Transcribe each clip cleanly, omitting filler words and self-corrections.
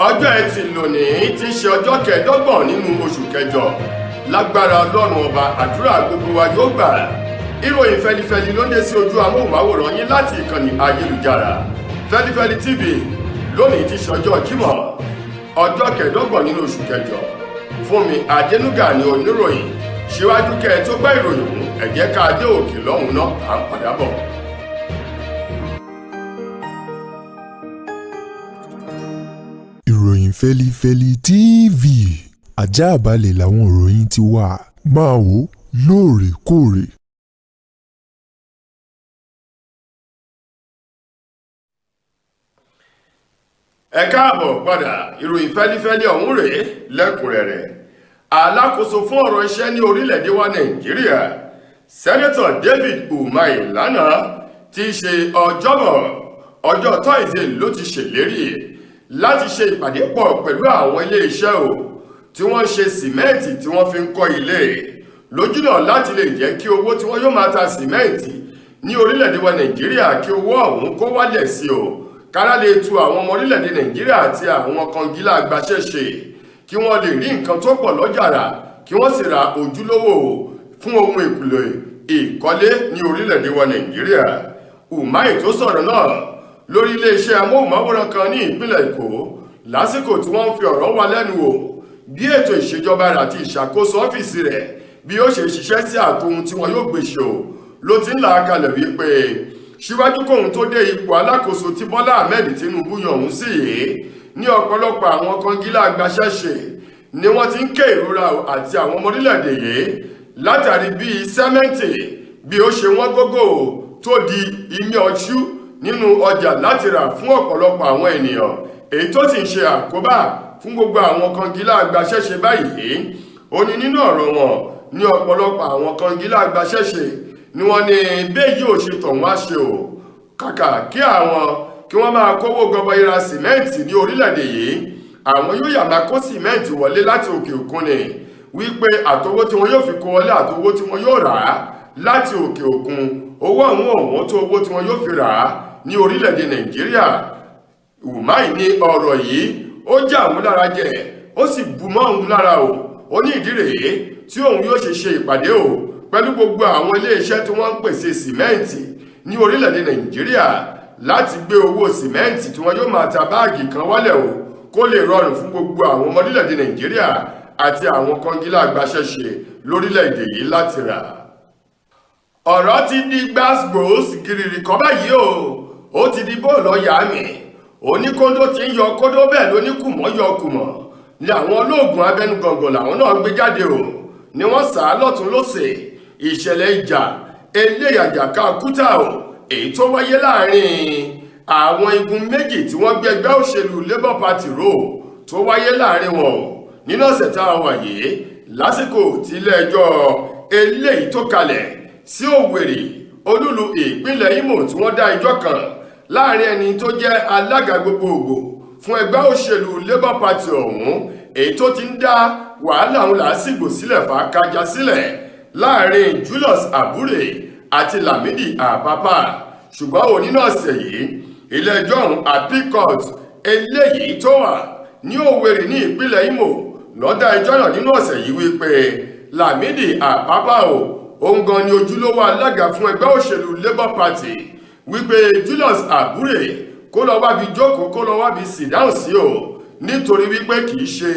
ọjọ́ ẹtì lónìí tí ń ṣe ọjọ́ kẹẹ̀ẹ́dọ́gbọ̀n nínú oṣù kẹjọ lágbára ọlọ́run ọba àdúrà gbogbo wa yóò gbà. ìròyìn fẹlifẹli ló ń dé sí ojú amóhùnmáwòrán yín láti ìkànnì ayélujára Feli-feli TV lónìí tí ṣe ọjọ́ Jímọ̀ ọjọ́ kẹẹ̀ẹ́dọ́gbọ̀n nínú oṣù kẹjọ. Fúnmi Adénúgà ni oníròyìn. Síwájú kẹ́ ẹ tó gbọ́ ìròyìn ọ̀hún ẹ jẹ́ ká dé òkè lọ́hùn náà à ń padà bọ̀. Ìròyìn Feli-feli TV àjààbálẹ̀ làwọn ìròyìn ti wà máa wò lóòrèkóòrè. Ẹ káàbọ̀ padà ìròyìn Feli-feli ọ̀hún rèé lẹ́kùnrẹ́rẹ́. Alákòóso fún ọ̀rọ̀ iṣẹ́ ní orílẹ̀-èdè wa Nàìjíríà Sẹ́nẹ́tọ̀ David Umahi lánàá tí í ṣe ọjọ́ Thursday ló ti ṣèlérí láti ṣe ìpàdé pọ̀ pẹ̀lú àwọn ilé-iṣẹ́ tí wọ́n ṣe sìmẹ́ǹtì tí wọ́n fi ń kọ́ ilé lójúnà láti lè jẹ́ kí owó tí wọ́n yóò máa ta sìmẹ́ǹtì ní orílẹ̀-èdè wa Nàìjíríà kí owó ọ̀hún kó wálẹ̀ sí kára lè tu àwọn ọmọ orílẹ̀-èdè Nàìjíríà àti àwọn kọngilá agbaṣẹ́ṣe kí wọ́n lè rí nǹkan tó pọ̀ lọ́jà rà kí wọ́n sì ra ojúlówó fún ohun èlò ìkọ́lé ní orílẹ̀-èdè wa Nàìjíríà. Umahi tó sọ̀rọ̀ náà lórí iléeṣẹ́ amóhùnmáwòrán kan ní ìpínlẹ̀ Èkó lásìkò tí wọ́n ń fi ọ̀rọ̀ wá lẹ́nu wò bí ètò ìṣèjọba rẹ̀ àti ìṣàkóso ọ́fíìsì rẹ̀ bí ó ṣe ṣiṣẹ́ sí àtohun tí wọn yóò gbé ṣe ló ti ń là á kalẹ̀ wípé síwájú kóhun tó dé ipò alákòóso tí Bọ́lá Ahmed Tinubu yàn òun sí yìí ní ọ̀pọ̀lọpọ̀ àwọn kọngilá agbaṣẹ́ṣe ni wọ́n ti ń ké ìrora àti àwọn ọmọ orílẹ̀-èdè yìí látàrí bí sẹ́mẹ́ǹtì bí ó ṣe wọ́n gógó tó di imí ọṣú nínú ọjà láti rà fún ọ̀pọ̀lọpọ̀ àwọn ènìyàn èyí tó sì ń ṣe àkóbá fún gbogbo àwọn kọngilá agbaṣẹ́ṣe báyìí. Ó ní nínú ọ̀rọ̀ wọn ní ọ̀pọ̀lọpọ̀ àwọn kọngilá agbaṣẹ́ṣe ni wọ́n ní bẹ́ẹ̀ yóò ṣe tọ̀hún wá ṣe kàkà kí wọ́n máa kówó gọbọi ra sìmẹ́ǹtì ní orílẹ̀-èdè yìí àwọn yóò yà máa kó sìmẹ́ǹtì wọlé láti òkè òkun ni wípé àtowó tí wọ́n yóò fi kó wọlé àtowó tí wọ́n yóò rà á láti òkè òkun owó àwọn ọ̀wọ́n tó owó tí wọ́n yóò fi rà á ní orílẹ̀-èdè Nàìjíríà. Umahi ní ọ̀rọ̀ yìí ó já òun lára jẹ ó sì bù mọ́ òun lára ó ní ìdí rèé tí òun yóò ṣe ìpàdé pẹ̀lú gbogbo àwọn iléeṣẹ́ tí wọ́n ń pèsè sìmẹ́ǹtì ní orílẹ̀-èdè Nàìjíríà láti gbé owó sìmẹ́ǹtì tí wọ́n yóò máa ta báàgì kan wálẹ̀ kó lè rọrùn fún gbogbo àwọn ọmọ orílẹ̀-èdè Nàìjíríà àti àwọn kọngilá agbaṣẹ́ṣe lórílẹ̀-èdè yìí láti rà. Ọ̀rọ̀ ti di gbàgbós gìrìrì kan báyìí ó ti di bóòlù ọ̀yà mi oníkóńdó ti ń yọ kóńdó bẹ́ẹ̀ lóníkùmọ̀ yọ kùmọ̀ ni àwọn olóògùn abẹnugọ̀ngọ̀ làwọn náà gbé jáde ni wọ́n sá lọ́tún lọ́sẹ̀ ìṣẹ̀lẹ̀ ìjà eléyàjàká kúta èyí tó wáyé láàrin àwọn igun méjì tí wọ́n gbé ẹgbẹ́ òṣèlú Labour Party ró tó wáyé láàrin wọn nínú ọ̀sẹ̀ tá a wà yìí lásìkò tí ilé-ẹjọ́ eléyìí tó kalẹ̀ sí Òwèrì olúlu ìpínlẹ̀ Imo tí wọ́n dá ẹjọ́ kan láàrin ẹni tó jẹ́ alága gbogbogbò fún ẹgbẹ́ òṣèlú Labour Party ọ̀hún èyí tó ti ń dá wàhálà òun làásìgbò sílẹ̀ fàákájà sílẹ̀ láàrin Julius Abure àti Lamidi Apapa ṣùgbọ́n nínú ọ̀sẹ̀ yìí ilé-ẹjọ́ ọ̀hún appeal court eléyìí tó wà ní Òwèrì ní ìpínlẹ̀ Imo ló dá ẹjọ́ náà nínú ọ̀sẹ̀ yìí wípé Lamidi Apapa òun gan ni ojúlówó alága fún ẹgbẹ́ òṣèlú Labour Party wípé Julius Abure kó lọ wábi jókòó kó lọ wábi sídáhùn sí nítorí wípé kìí ṣe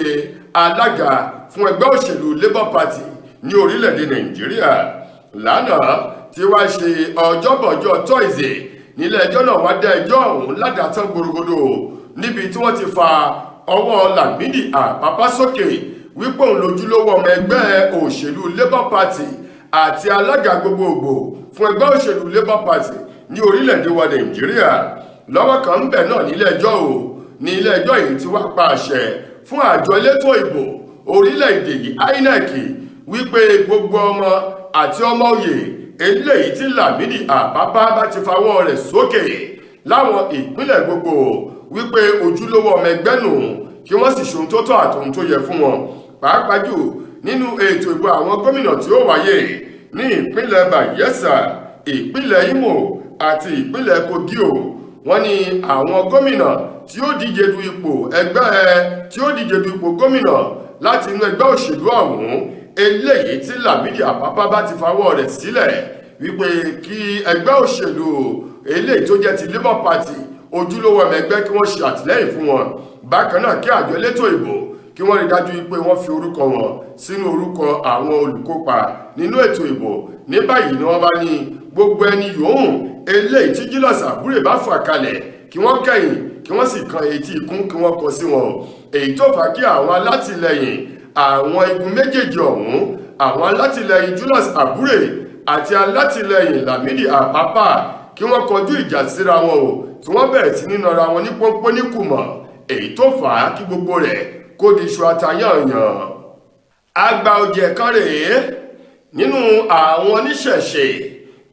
alága fún ẹgbẹ́ òṣèlú Labour Party ní orílẹ̀-èdè Nàìjíríà. Lánàá tí wá ṣe ọjọ́bọ̀jọ́ Thursday nílé-ẹjọ́ náà wá dá ẹjọ́ ọ̀hún ládàátán gbòrògbòdò níbi tí wọ́n ti fa ọwọ́ Lamidi Apapa sókè wípé òun lójúlówó ọmọ ẹgbẹ́ òṣèlú Labour Party àti alága gbogbogbò fún ẹgbẹ́ òṣèlú Labour Party ní orílẹ̀-èdè wa Nàìjíríà. Lọ́wọ́ kan ń bẹ̀ náà nílé-ẹjọ́ ní ilé-ẹjọ́ yìí ti wá pa àṣẹ fún àjọ elétò ìbò orílẹ̀-èdè yìí INEC wípé gbogbo ọmọ àti ọmọ òye eléyìí tí Lamidi Apapa bá ti fawọ́ rẹ̀ sókè láwọn ìpínlẹ̀ gbogbo wípé ojúlówó ọmọ ẹgbẹ́ nù kí wọ́n sì ṣohun tó tọ́ àtòhun tó yẹ fún wọn pàápàá jù nínú ètò ìbò àwọn gómìnà tí ó wáyé ní ìpínlẹ̀ Bayelsa ìpínlẹ̀ Imo àti ìpínlẹ̀ Kogi wọ́n ní àwọn gómìnà tí ó díje du ipò gómìnà láti inú ẹgbẹ́ òṣèlú ọ̀hún eléyìí tí Lámídì Àpápá bá ti fawọ́ rẹ̀ sílẹ̀ wípé kí ẹgbẹ́ òṣèlú eléyìí tó jẹ́ ti Labour Party ojúlówó ọmọ ẹgbẹ́ kí wọ́n ṣe àtìlẹ́yìn fún wọn. Bákan náà kí àjọ elétò ìbò kí wọ́n rí dájú pé wọ́n fi orúkọ wọn sínú orúkọ àwọn olùkópa nínú ètò ìbò. Ní báyìí ni wọ́n bá ní gbogbo ẹni yòówù eléyìí tí Julius Abure bá fà kalẹ̀ kí wọ́n kẹ̀yìn kí wọ́n sì kan etí ikún kí wọ́n kọ sí wọn. Èyí tó fà kí àwọn alátìlẹyìn àwọn igun méjèèjì ọ̀hún, àwọn alátìlẹyìn Julius Abure àti alátìlẹyìn Lámídì Àpápá kí wọ́n kọjú ìjà síra wọn o, tí wọ́n bẹ̀rẹ̀ sí nínú ara wọn ní pọ́npọ́n ní kùmọ̀. Èyí tó fà á kí gbogbo rẹ̀ kó di iṣu atayànyàn. Àgbà ọ̀jẹ̀ kan rèé nínú àwọn oníṣẹ̀ṣe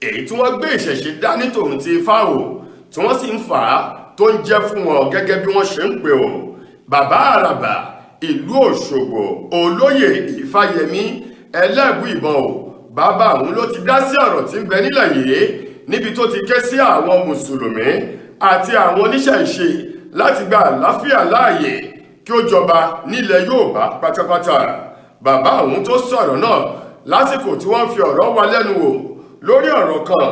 èyí tí wọ́n gbé ìṣẹ̀ṣe dání tòun ti Ifá o, tí wọ́n sì ń fà á tó ń jẹ́ fún wọn gẹ́gẹ́ bí wọ́n ṣe ń pè o. Bàbá Àràbà ìlú Òṣogbo Olóyè Ifáyẹmí Ẹlẹ́bùíbọn o, bàbá òun ló ti dá sí ọ̀rọ̀ tí ń bẹ nílẹ̀ yìí níbi tó ti ké sí àwọn mùsùlùmí àti àwọn oníṣẹ̀ṣe láti gba àlàáfíà láàyè kí ó jọba nílẹ̀ Yorùbá pátápátá. Bàbá òun tó sọ̀rọ̀ náà lásìkò tí wọ́n fi ọ̀rọ̀ wá lẹ́nu wò lórí ọ̀rọ̀ kan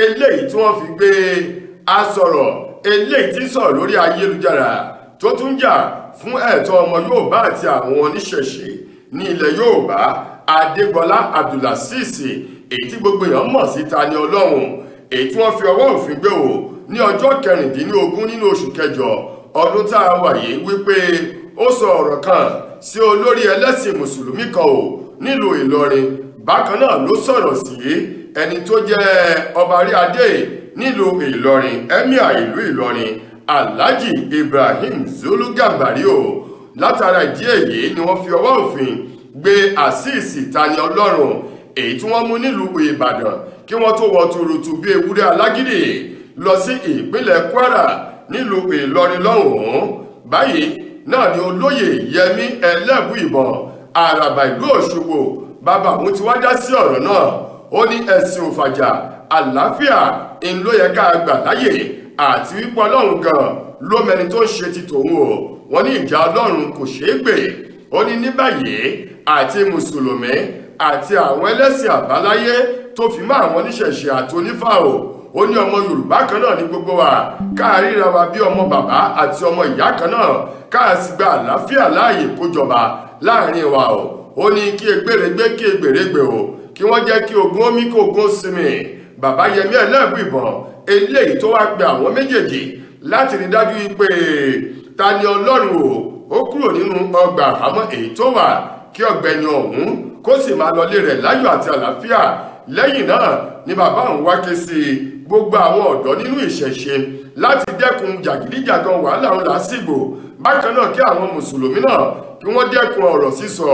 eléyìí tí wọ́n fi gbé asọ̀rọ̀ eléyìí tí sọ̀rọ̀ lórí ayélujára tó tún jà fún ẹ̀tọ́ ọmọ Yorùbá àti àwọn oníṣẹ̀ṣe ní ilẹ̀ Yorùbá, Adégbọlá Abdulazeez, èyí tí gbogbo èèyàn mọ̀ sí Tani Ọlọ́run, èyí tí wọ́n fi ọwọ́ òfin gbé wò ní ọjọ́ 16 nínú oṣù kẹjọ ọdún tá a wà yìí wípé ó sọ ọ̀rọ̀ kan sí olórí ẹlẹ́sìn mùsùlùmí kan o nílùú Ìlọrin. Bákan náà ló sọ̀rọ̀ sí ẹni tó jẹ́ ọba rí adé nílùú Ìlọrin, Emir ìlú Ìlọrin, Alhaji Ibrahim Zulu Gambari o. Látara ìdí èyí ni wọ́n fi ọwọ́ òfin gbé Azeez Tani Ọlọ́run èyí tí wọ́n mú nílùú Ìbàdàn kí wọ́n tó wọ tuurutu bí ewúrẹ́ alágídí lọ sí ìpínlẹ̀ Kwara nílùú Ìlọrin lọ́hùn-ún. Báyìí náà ni Olóyè Yẹmí Ẹlẹ́bùíbọn Àràbà ìlú Òṣogbo, bàbá òun ti wá dá sí ọ̀rọ̀ náà. Ó ní ẹ̀sìn òfàjà àlàáfíà ń ló yẹ ká gbà láyè àti wípé Ọlọ́run gan ló mẹni tó ń ṣe ti tòun o. Wọ́n ní ìjà Ọlọ́run kò ṣeé gbè. Ó ní báyìí àti mùsùlùmí àti àwọn ẹlẹ́sìn àbáláyé tó fi mọ́ àwọn oníṣẹ̀ṣe àti onífá o. Ó ní ọmọ Yorùbá kan náà ní gbogbo wa, ká ríra wa bí ọmọ bàbá àti ọmọ ìyá kan náà, ká sì gba àlàáfíà láàyè kó jọba láàrin wa o. Ó ní kí egbèrè gbé kí egbèrè gbè o, kí wọ́n jẹ́ kí ogun omi kó ogun sinmi. Bàbá Yẹmí Ẹlẹ́bùíbọn eléyìí tó wá pe àwọn méjèèjì láti rí dájú pé Tani Ọlọ́run ó kúrò nínú ọgbà àhámọ́ èyí tó wà kí ọ̀gbẹ́ni ọ̀hún kó sì máa lọlé rẹ̀ láyọ̀ àti àlàáfíà. Lẹ́yìn náà ni bàbá òun wá ké sí gbogbo àwọn ọ̀dọ́ nínú ìṣẹ̀ṣe láti dẹ́kun jàgídíjàgan wàhálà òun lásìgbò. Bákan náà kí àwọn mùsùlùmí náà kí wọ́n dẹ́kun ọ̀rọ̀ sísọ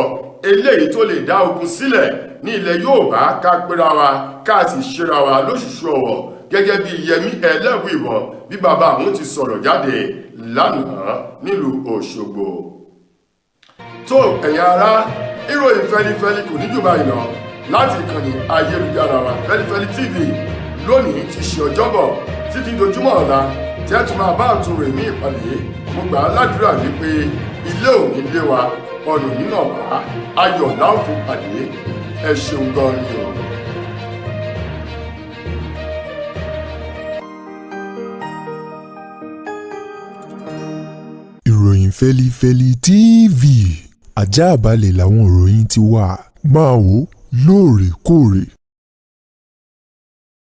eléyìí tó lè dá ogun sílẹ̀ ní ilẹ̀ Yorùbá, ká pera wa ká sì ṣera wa lóṣùṣù ọ̀wọ̀ gẹ́gẹ́ bí Yẹmí Ẹlẹ́bùíbọn bí bàbá àwọn ti sọ̀rọ̀ jáde lánàá nílùú Òṣogbo. Tó ẹ̀yin ará, ìròyìn Feli-feli kò ní jù báyìí lọ láti ìkànnì ayélujára wa Feli-feli TV. Lónìí ti ṣe ọjọ́bọ̀ títí dojúmọ́ ọ̀la tí ẹ tún máa bá àtún rẹ̀ ní ìpàdé. Mo gbà á ládùúrà wípé ilé òní lé wa, ọ̀nà nínà wá, ayọ̀ láòfin pàdé. Ẹ ṣeun gan ni o. Ìròyìn Feli-feli TV, àjààbálẹ̀ làwọn ìròyìn ti wà. Máa wò lóòrèkóòrè.